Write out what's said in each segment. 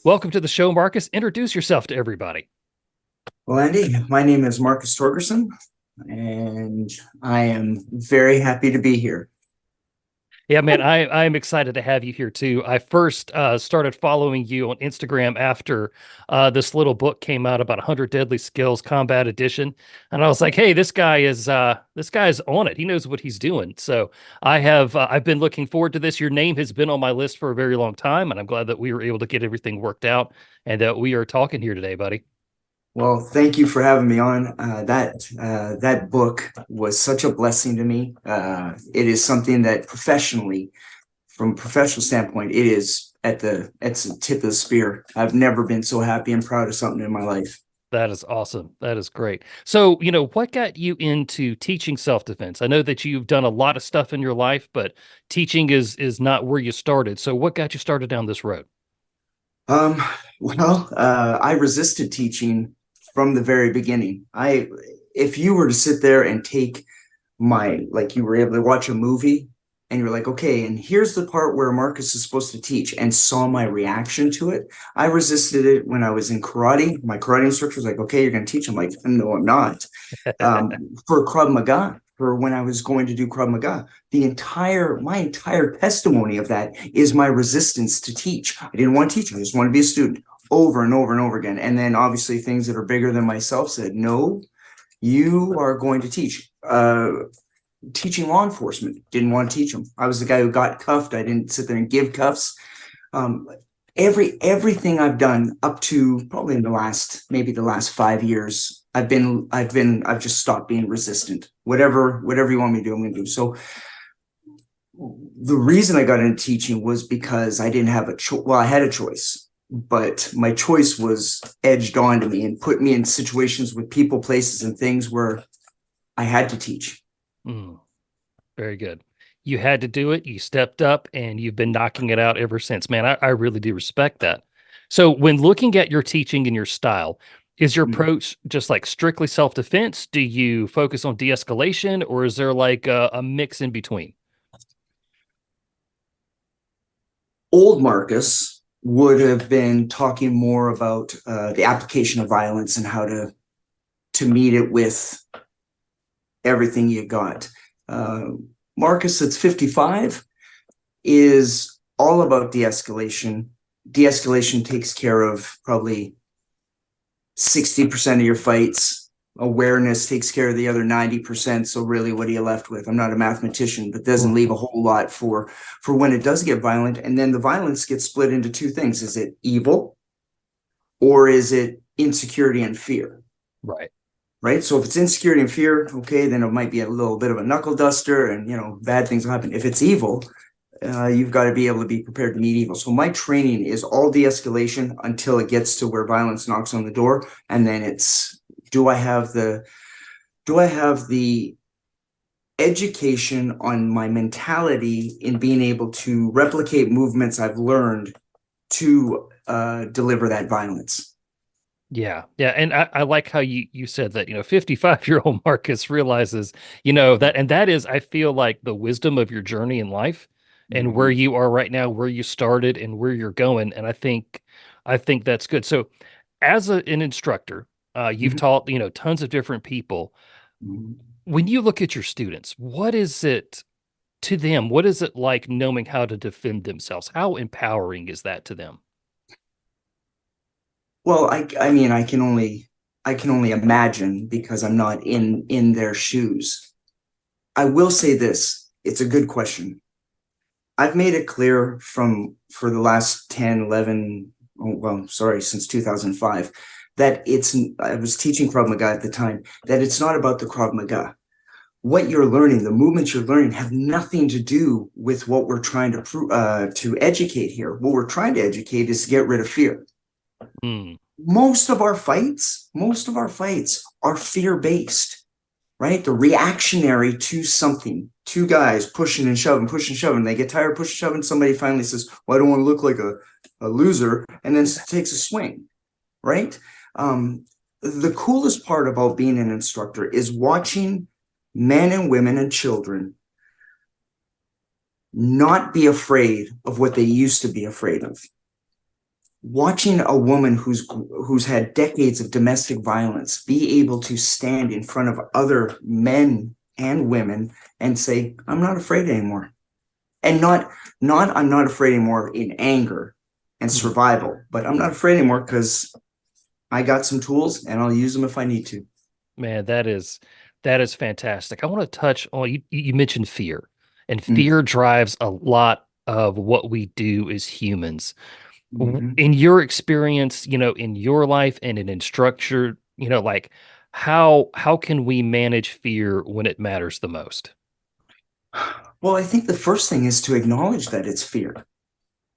Welcome to the show, Marcus. Introduce yourself to everybody. Well, Andy, my name is Marcus Torgerson, and I am very happy to be here. Yeah, man, I'm excited to have you here too. I first started following you on Instagram after this little book came out about 100 Deadly Skills Combat Edition, and I was like, "Hey, this guy's on it. He knows what he's doing." So I've been looking forward to this. Your name has been on my list for a very long time, and I'm glad that we were able to get everything worked out and that we are talking here today, buddy. Well, thank you for having me on. That book was such a blessing to me. It is something that professionally, from a professional standpoint, it is at the tip of the spear. I've never been so happy and proud of something in my life. That is awesome. That is great. So, what got you into teaching self-defense? I know that you've done a lot of stuff in your life, but teaching is not where you started. So, what got you started down this road? Um, I resisted teaching from the very beginning. If you were to sit there and take like you were able to watch a movie and you're like, okay, and here's the part where Marcus is supposed to teach, and saw my reaction to it. I resisted it when I was in karate. My karate instructor was like, okay, you're going to teach. I'm like, no, I'm not. For Krav Maga, for when I was going to do Krav Maga, my entire testimony of that is my resistance to teach. I didn't want to teach. I just wanted to be a student over and over and over again. And then obviously things that are bigger than myself said, no, you are going to teach. Teaching law enforcement, didn't want to teach them. I was the guy who got cuffed. I didn't sit there and give cuffs. Um, everything I've done up to probably in the last 5 years, I've just stopped being resistant. Whatever you want me to do, I'm going to do. So the reason I got into teaching was because I didn't have a choice. Well, I had a choice, but my choice was edged onto me and put me in situations with people, places, and things where I had to teach. Mm, very good. You had to do it. You stepped up and you've been knocking it out ever since. Man, I really do respect that. So, when looking at your teaching and your style, is your approach just like strictly self-defense? Do you focus on de-escalation, or is there like a mix in between? Old Marcus would have been talking more about the application of violence and how to meet it with everything you got. Marcus, that's 55, is all about de-escalation. De-escalation takes care of probably 60% of your fights. Awareness takes care of the other 90%. So really, what are you left with? I'm not a mathematician, but doesn't leave a whole lot for when it does get violent. And then the violence gets split into two things. Is it evil, or is it insecurity and fear? Right. Right. So if it's insecurity and fear, okay, then it might be a little bit of a knuckle duster, and bad things will happen. If it's evil, you've got to be able to be prepared to meet evil. So my training is all de-escalation until it gets to where violence knocks on the door, and then it's do I have the education on my mentality in being able to replicate movements I've learned to deliver that violence. Yeah. Yeah. And I like how you said that, 55-year-old Marcus realizes, that, and that is, I feel like the wisdom of your journey in life and where Mhm. you are right now, where you started and where you're going. And I think that's good. So as an instructor, you've Mhm. taught, tons of different people. Mhm. When you look at your students, what is it to them? What is it like knowing how to defend themselves? How empowering is that to them? Well, I mean, I can only imagine because I'm not in their shoes. I will say this, it's a good question. I've made it clear for the last 10, 11, well, sorry, since 2005, that I was teaching Krav Maga at the time, that it's not about the Krav Maga. What you're learning, the movements you're learning, have nothing to do with what we're trying to educate here. What we're trying to educate is to get rid of fear. Mm, Most of our fights are fear-based, right? They're reactionary to something. Two guys pushing and shoving. They get tired of pushing and shoving. Somebody finally says, well, I don't want to look like a loser, and then takes a swing, right? The coolest part about being an instructor is watching men and women and children not be afraid of what they used to be afraid of. watching a woman who's had decades of domestic violence be able to stand in front of other men and women and say, I'm not afraid anymore. And not I'm not afraid anymore in anger and Mhm. survival, but I'm not afraid anymore because I got some tools and I'll use them if I need to. Man, that is fantastic. I want to touch on you mentioned fear, and Mm-hmm. fear drives a lot of what we do as humans. Mm-hmm. In your experience, in your life and in instructor, like how can we manage fear when it matters the most? Well, I think the first thing is to acknowledge that it's fear,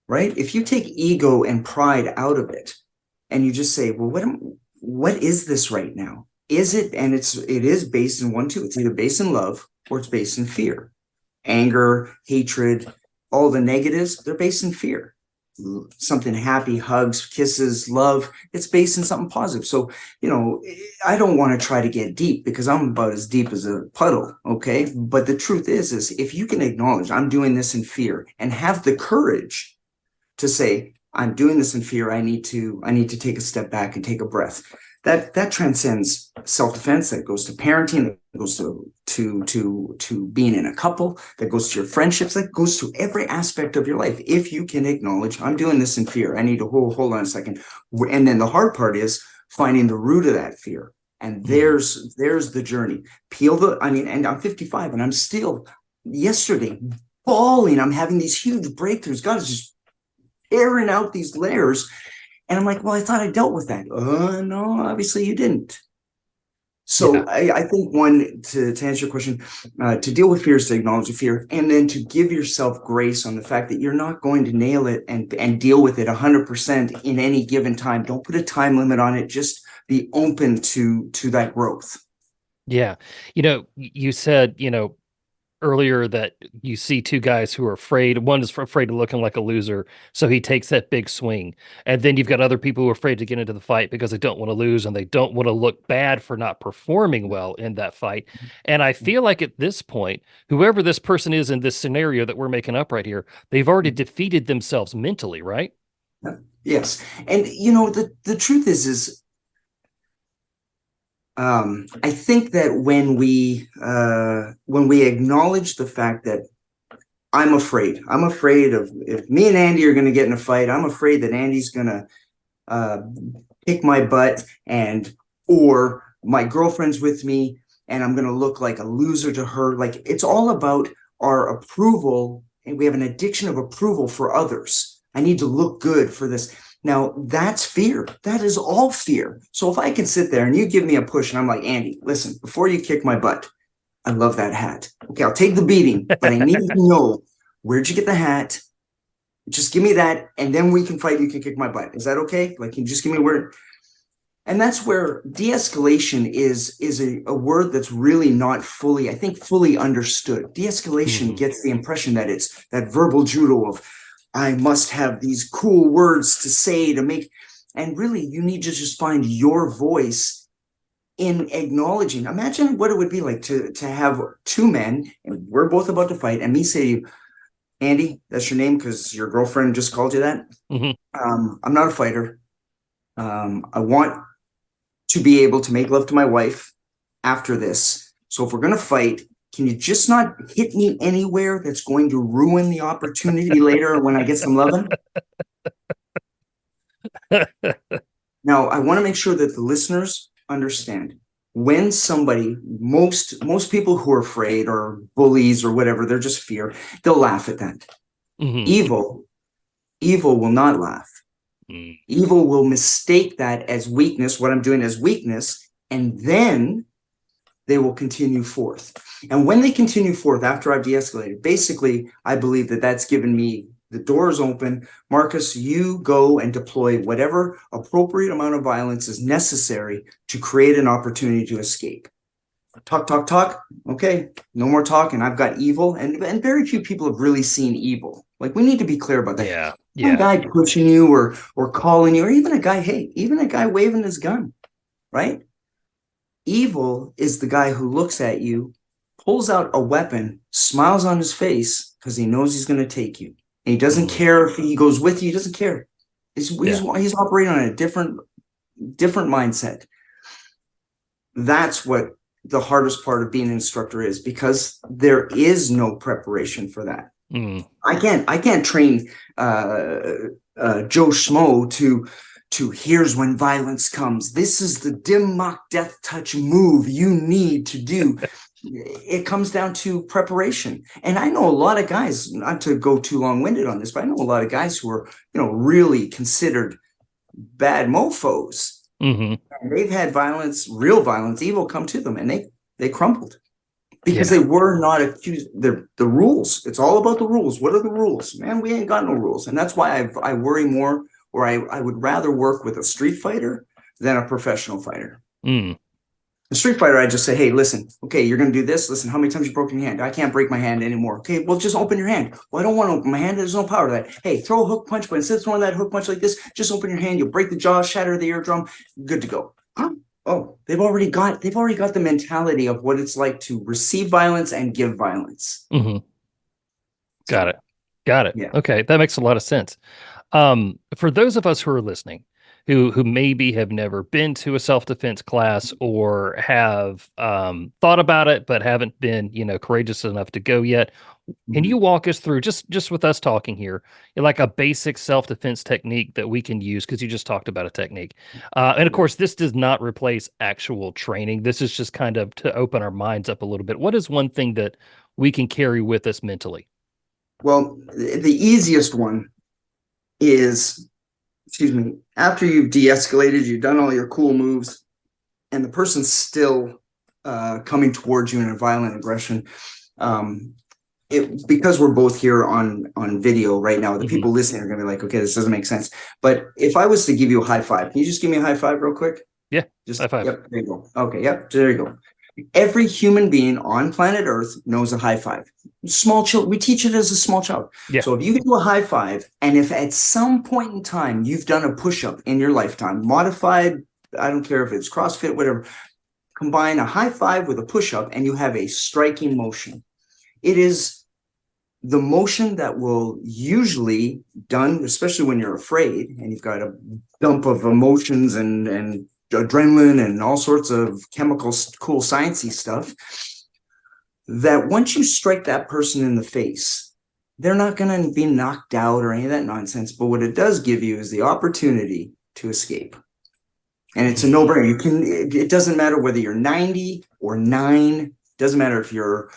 right? If you take ego and pride out of it and you just say, well, what is this right now? Is it, and it is based in one, two, it's either based in love or it's based in fear. Anger, hatred, all the negatives, they're based in fear. Something happy, hugs, kisses, love, it's based in something positive. So, I don't want to try to get deep because I'm about as deep as a puddle. Okay. But the truth is if you can acknowledge I'm doing this in fear and have the courage to say, I'm doing this in fear. I need to take a step back and take a breath. That transcends self-defense. That goes to parenting. That goes to being in a couple. That goes to your friendships. That goes to every aspect of your life. If you can acknowledge, I'm doing this in fear. I need to hold on a second. And then the hard part is finding the root of that fear. And Mhm. there's the journey. And I'm 55 and I'm still yesterday bawling. I'm having these huge breakthroughs. God is just airing out these layers. And I'm like, well, I thought I dealt with that. No, obviously you didn't. Yeah. So I think one, to answer your question, to deal with fear is to acknowledge the fear and then to give yourself grace on the fact that you're not going to nail it and deal with it 100% in any given time. Don't put a time limit on it. Just be open to that growth. Yeah. You said, earlier that you see two guys who are afraid. One is afraid of looking like a loser, so he takes that big swing. And then you've got other people who are afraid to get into the fight because they don't want to lose and they don't want to look bad for not performing well in that fight. And I feel like at this point, whoever this person is in this scenario that we're making up right here, they've already defeated themselves mentally, right? Yes. And the truth is I think that when we acknowledge the fact that I'm afraid of if me and Andy are going to get in a fight. I'm afraid that Andy's going to uh, kick my butt, and or my girlfriend's with me, and I'm going to look like a loser to her. Like it's all about our approval, and we have an addiction of approval for others. I need to look good for this. Now that's fear. That is all fear. So if I can sit there and you give me a push, and I'm like, Andy, listen, before you kick my butt, I love that hat. Okay, I'll take the beating, but I need to know where'd you get the hat? Just give me that, and then we can fight. You can kick my butt. Is that okay? Like, can you just give me a word? And that's where de-escalation is a word that's really not fully, I think, fully understood. De-escalation Hmm. gets the impression that it's that verbal judo of I must have these cool words to say to make, and really you need to just find your voice in acknowledging. Imagine what it would be like to have two men, and we're both about to fight, and me say to you, Andy, that's your name because your girlfriend just called you that. Hmm. I'm not a fighter. I want to be able to make love to my wife after this. So if we're going to fight, can you just not hit me anywhere that's going to ruin the opportunity later when I get some loving? Now, I want to make sure that the listeners understand when somebody, most people who are afraid or bullies or whatever, they're just fear, they'll laugh at that. Hmm. Evil, evil will not laugh. Evil will mistake that as weakness, what I'm doing as weakness, and then they will continue forth. And when they continue forth after I've de-escalated, basically, I believe that that's given me the doors open. Marcus, you go and deploy whatever appropriate amount of violence is necessary to create an opportunity to escape. Talk, talk, talk. Okay, no more talking. I've got evil, and very few people have really seen evil. Like we need to be clear about that. Yeah. One Yeah. guy pushing you or calling you, or even a guy, hey, even a guy waving his gun, right? Evil is the guy who looks at you, pulls out a weapon, smiles on his face because he knows he's going to take you. And he doesn't Hmm. care if he goes with you, he doesn't care. Yeah. He's operating on a different mindset. That's what the hardest part of being an instructor is, because there is no preparation for that. Mm. I can't train Joe Schmo to here's when violence comes. This is the dim mock death touch move you need to do. It comes down to preparation. And I know a lot of guys, not to go too long-winded on this, but I know a lot of guys who are, really considered bad mofos. Mm-hmm. And they've had violence, real violence, evil come to them, and they crumbled because Yeah. they were not accused. The rules. It's all about the rules. What are the rules? Man, we ain't got no rules. And that's why I worry more, or I would rather work with a street fighter than a professional fighter. Mm. A street fighter, I just say, hey, listen, okay, you're going to do this. Listen, how many times you broke your hand? I can't break my hand anymore. Okay, well, just open your hand. Well, I don't want to open my hand. There's no power to that. Hey, throw a hook punch, but instead of throwing that hook punch like this, just open your hand. You'll break the jaw, shatter the eardrum. Good to go. Huh? Oh, they've already got the mentality of what it's like to receive violence and give violence. Mm-hmm. So, Got it. yeah. Okay, that makes a lot of sense. For those of us who are listening, who maybe have never been to a self-defense class or have thought about it but haven't been, courageous enough to go yet, can you walk us through, just with us talking here, like a basic self-defense technique that we can use? Because you just talked about a technique. And of course, this does not replace actual training. This is just kind of to open our minds up a little bit. What is one thing that we can carry with us mentally? Well, the easiest one is, after you've de-escalated, you've done all your cool moves, and the person's still coming towards you in a violent aggression. Because we're both here on video right now, the Mhm. people listening are going to be like, okay, this doesn't make sense. But if I was to give you a high five, can you just give me a high five real quick? Yeah, Just high five. Yep, there you go. Okay, yep, there you go. Every human being on planet Earth knows a high five. Small child, we teach it as a small child. Yeah. So if you can do a high five, and if at some point in time you've done a push-up in your lifetime, modified, I don't care if it's CrossFit, whatever, combine a high five with a push-up and you have a striking motion. It is the motion that will usually done, especially when you're afraid and you've got a dump of emotions and adrenaline and all sorts of chemicals, cool sciencey stuff, that once you strike that person in the face, they're not going to be knocked out or any of that nonsense. But what it does give you is the opportunity to escape. And it's a no-brainer. It doesn't matter whether you're 90 or 9, doesn't matter if you're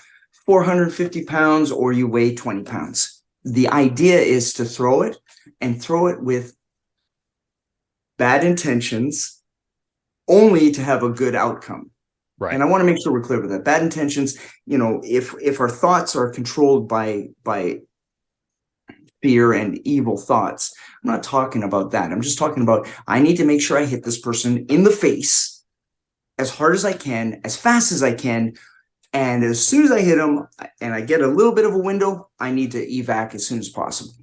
450 pounds or you weigh 20 pounds. The idea is to throw it with bad intentions, only to have a good outcome. Right. And I want to make sure we're clear with that. Bad intentions, if our thoughts are controlled by fear and evil thoughts, I'm not talking about that. I'm just talking about, I need to make sure I hit this person in the face as hard as I can, as fast as I can. And as soon as I hit them and I get a little bit of a window, I need to evac as soon as possible.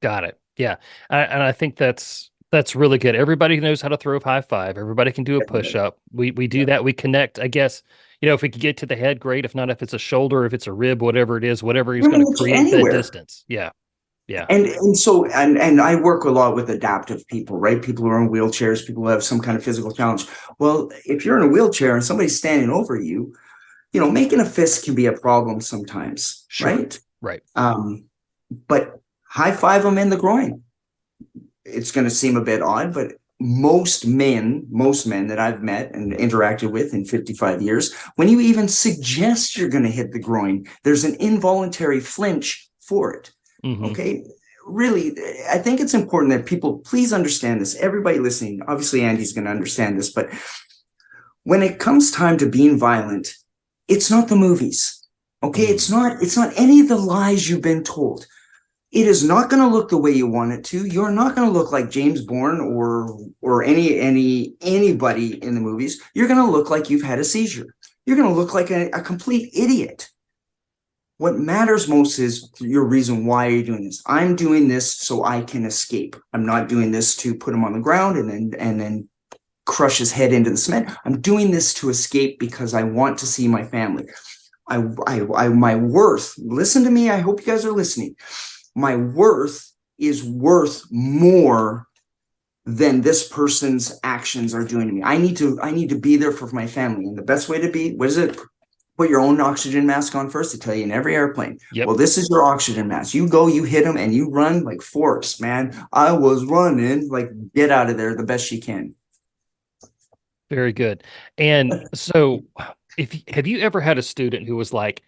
Got it. Yeah. And I think that's really good. Everybody knows how to throw a high five. Everybody can do a push up. We do that. We connect, I guess, if we could get to the head, great. If not, if it's a shoulder, if it's a rib, whatever it is, whatever he's going to create that distance. Yeah. Yeah. And so I work a lot with adaptive people, right? People who are in wheelchairs, people who have some kind of physical challenge. Well, if you're in a wheelchair and somebody's standing over you, making a fist can be a problem sometimes, Sure. right? Right. But high five them in the groin. It's going to seem a bit odd, but most men that I've met and interacted with in 55 years, when you even suggest you're going to hit the groin, there's an involuntary flinch for it. Mm-hmm. Okay. Really, I think it's important that people please understand this. Everybody listening, obviously Andy's going to understand this, but when it comes time to being violent, it's not the movies. Okay. Mm-hmm. It's not any of the lies you've been told. It is not going to look the way you want it to. You're not going to look like James Bourne or anybody in the movies. You're going to look like you've had a seizure. You're going to look like a complete idiot. What matters most is your reason why you're doing this. I'm doing this so I can escape. I'm not doing this to put him on the ground and then crush his head into the cement. I'm doing this to escape because I want to see my family. My worth, listen to me. I hope you guys are listening. My worth is worth more than this person's actions are doing to me. I need to be there for my family. And the best way to be, what is it? Put your own oxygen mask on first. They tell you in every airplane. Yep. Well, this is your oxygen mask. You go, you hit them, and you run like Forrest, man. I was running, like, get out of there the best you can. Very good. And so have you ever had a student who was like,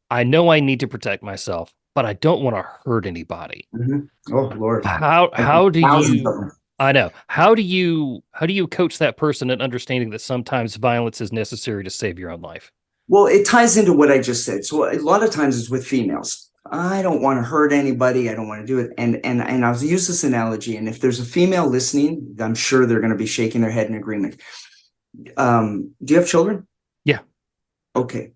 I know I need to protect myself, but I don't want to hurt anybody. Mm-hmm. Oh Lord. How do Thousands of you them. I know. How do you coach that person in understanding that sometimes violence is necessary to save your own life? Well, it ties into what I just said. So a lot of times it's with females. I don't want to hurt anybody. I don't want to do it. And I'll use this analogy. And if there's a female listening, I'm sure they're going to be shaking their head in agreement. Do you have children? Yeah. Okay.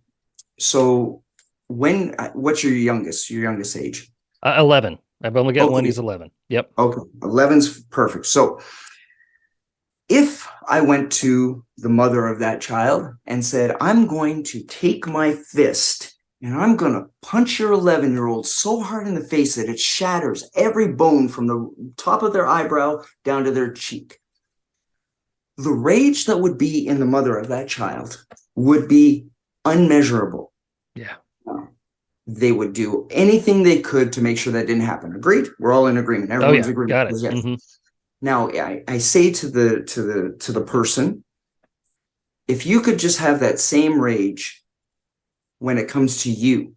So what's your youngest age? 11. I've only got one. Okay. He's 11. Yep. Okay. 11's perfect. So if I went to the mother of that child and said, I'm going to take my fist and I'm going to punch your 11-year-old so hard in the face that it shatters every bone from the top of their eyebrow down to their cheek, the rage that would be in the mother of that child would be unmeasurable. Yeah. They would do anything they could to make sure that didn't happen. Agreed? We're all in agreement. Everyone's agreement. Got it. Yes. Mm-hmm. Now, I say to the person, if you could just have that same rage when it comes to you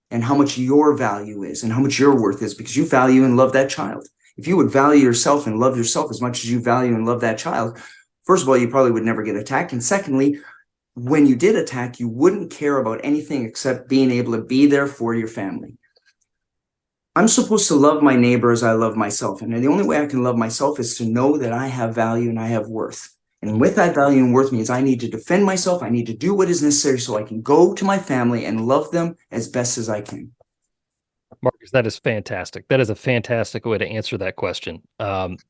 and how much your value is and how much your worth is, because you value and love that child. If you would value yourself and love yourself as much as you value and love that child, first of all, you probably would never get attacked. And secondly, when you did attack, you wouldn't care about anything except being able to be there for your family. I'm supposed to love my neighbor as I love myself. And the only way I can love myself is to know that I have value and I have worth. And with that value and worth means I need to defend myself. I need to do what is necessary so I can go to my family and love them as best as I can. Marcus, that is fantastic. That is a fantastic way to answer that question.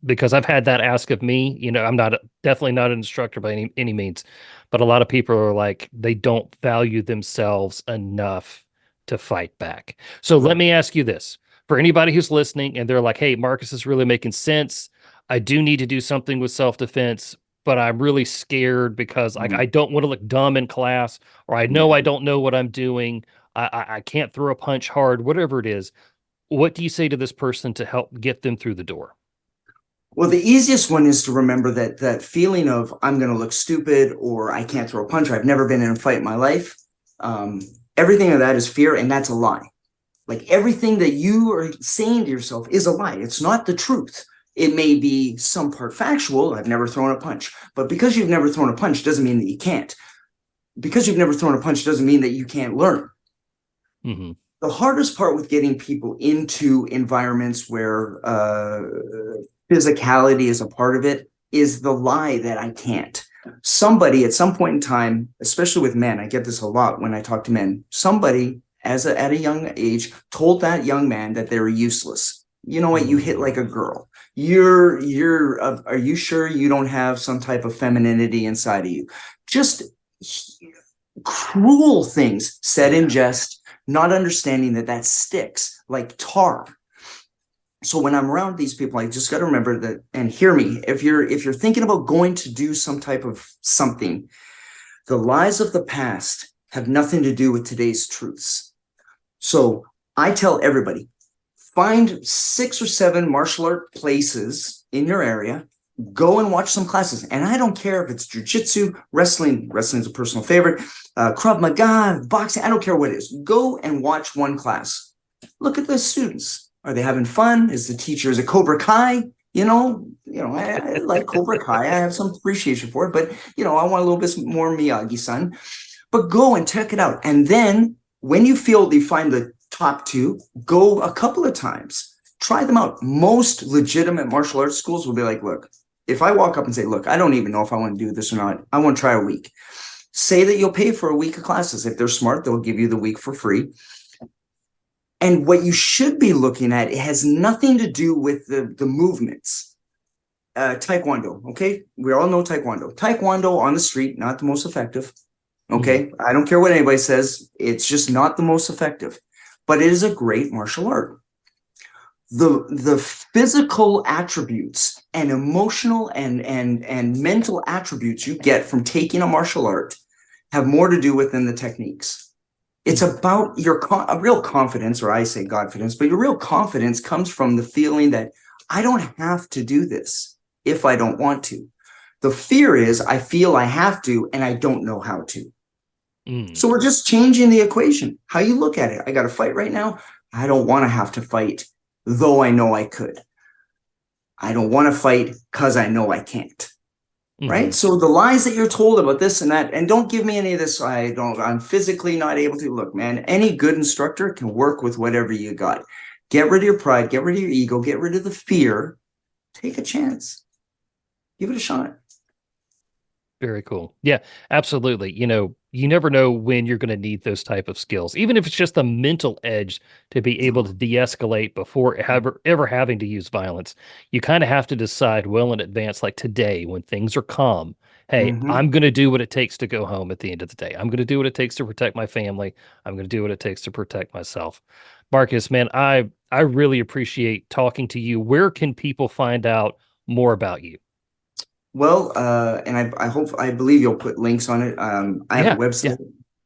Because I've had that asked of me. You know, I'm definitely not an instructor by any means, but a lot of people are like, they don't value themselves enough to fight back. So let me ask you this. For anybody who's listening and they're like, hey, Marcus is really making sense. I do need to do something with self-defense, but I'm really scared because I don't want to look dumb in class, or I know I don't know what I'm doing. I can't throw a punch hard, whatever it is. What do you say to this person to help get them through the door? Well, the easiest one is to remember that feeling of I'm going to look stupid or I can't throw a punch or I've never been in a fight in my life. Everything of that is fear, and that's a lie. Like everything that you are saying to yourself is a lie. It's not the truth. It may be some part factual. I've never thrown a punch, but because you've never thrown a punch doesn't mean that you can't. Because you've never thrown a punch doesn't mean that you can't learn. Mm-hmm. The hardest part with getting people into environments where physicality is a part of it is the lie that I can't. Somebody at some point in time, especially with men, I get this a lot when I talk to men, somebody at a young age told that young man that they were useless. You know what? You hit like a girl. Are you sure you don't have some type of femininity inside of you? Just cruel things said in jest, not understanding that sticks like tar. So when I'm around these people, I just got to remember that, and hear me, if you're thinking about going to do some type of something, the lies of the past have nothing to do with today's truths. So I tell everybody, find 6 or 7 martial art places in your area, go and watch some classes. And I don't care if it's jiu-jitsu, wrestling is a personal favorite, Krav Maga, boxing, I don't care what it is. Go and watch one class. Look at the students. Are they having fun? Is it Cobra Kai? I like Cobra Kai. I have some appreciation for it, but I want a little bit more Miyagi-san. But go and check it out. And then when you feel you find the top 2, go a couple of times. Try them out. Most legitimate martial arts schools will be like, look, if I walk up and say, look, I don't even know if I want to do this or not. I want to try a week. Say that you'll pay for a week of classes. If they're smart, they'll give you the week for free. And what you should be looking at, it has nothing to do with the movements. Taekwondo, okay? We all know Taekwondo. Taekwondo on the street, not the most effective. Okay? Mm-hmm. I don't care what anybody says. It's just not the most effective. But it is a great martial art. the physical attributes and emotional and mental attributes you get from taking a martial art have more to do with than the techniques. It's about your real confidence, or I say Godfidence, but your real confidence comes from the feeling that I don't have to do this if I don't want to. The fear is I feel I have to and I don't know how to. So we're just changing the equation, how you look at it. I got to fight right now. I don't want to have to fight, though I know I could. I don't want to fight because I know I can't. Right. So the lies that you're told about this and that, and don't give me any of this. I'm physically not able to. Look, man, any good instructor can work with whatever you got. Get rid of your pride, get rid of your ego, get rid of the fear. Take a chance. Give it a shot. Very cool. Yeah, absolutely. You never know when you're going to need those type of skills, even if it's just a mental edge to be able to de-escalate before ever having to use violence. You kind of have to decide well in advance, like today when things are calm. Hey, I'm going to do what it takes to go home at the end of the day. I'm going to do what it takes to protect my family. I'm going to do what it takes to protect myself. Marcus, man, I really appreciate talking to you. Where can people find out more about you? Well, and I believe you'll put links on it. I have a Yeah, website,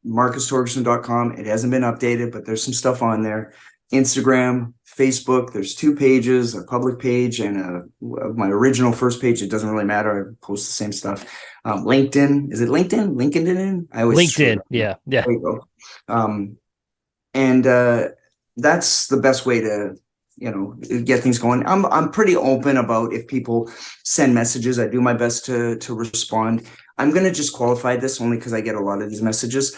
marcustorgerson.com. It hasn't been updated, but there's some stuff on there. Instagram, Facebook, there's 2 pages, a public page and my original first page. It doesn't really matter. I post the same stuff. LinkedIn, is it LinkedIn? LinkedIn? I always screw it LinkedIn. up. Yeah, yeah. There you go. And that's the best way to get things going. I'm pretty open about if people send messages. I do my best to respond. I'm going to just qualify this only because I get a lot of these messages.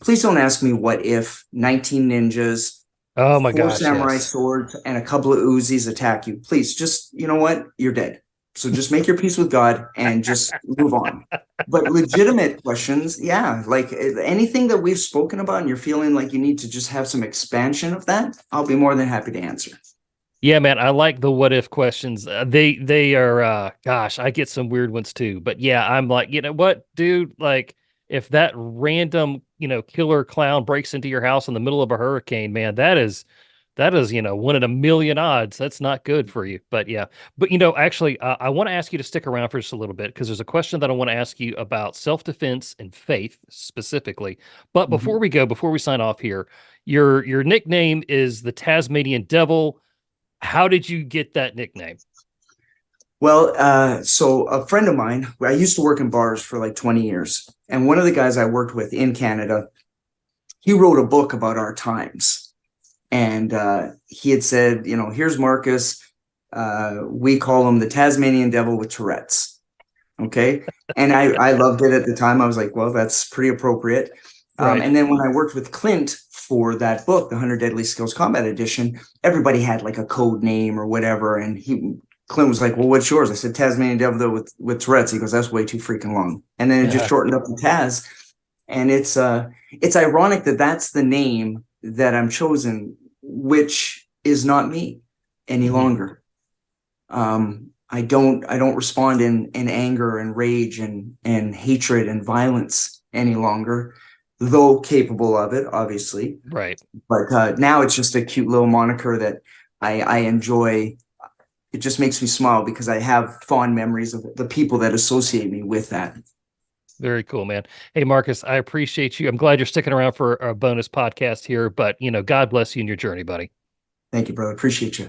Please don't ask me what if 19 ninjas, Oh my 4 gosh, samurai yes. swords, and a couple of Uzis attack you. Please, just, you know what? You're dead. So just make your peace with God and just move on. But legitimate questions, yeah, like anything that we've spoken about and you're feeling like you need to just have some expansion of that, I'll be more than happy to answer. Yeah, man, I like the what if questions. They are gosh, I get some weird ones too. But yeah, I'm like, you know what, dude? Like if that random, killer clown breaks into your house in the middle of a hurricane, man, that is, one in a million odds. That's not good for you. But yeah. But actually, I want to ask you to stick around for just a little bit because there's a question that I want to ask you about self-defense and faith specifically. But Mhm. before we sign off here, your nickname is the Tasmanian Devil. How did you get that nickname? Well, so a friend of mine, I used to work in bars for like 20 years. And one of the guys I worked with in Canada, he wrote a book about our times. And he had said, here's Marcus. We call him the Tasmanian Devil with Tourette's. Okay. And I loved it at the time. I was like, well, that's pretty appropriate. Right. And then when I worked with Clint for that book, the 100 Deadly Skills Combat Edition, everybody had like a code name or whatever. And Clint was like, well, what's yours? I said, Tasmanian Devil with Tourette's. He goes, that's way too freaking long. And then it just shortened up to Taz. And it's ironic that that's the name that I'm chosen, which is not me any Mhm. longer. I don't respond in anger and rage and hatred and violence any longer, though capable of it, obviously. Right. But now it's just a cute little moniker that I enjoy. It just makes me smile because I have fond memories of the people that associate me with that. Very cool, man. Hey, Marcus, I appreciate you. I'm glad you're sticking around for a bonus podcast here, but God bless you in your journey, buddy. Thank you, brother. Appreciate you.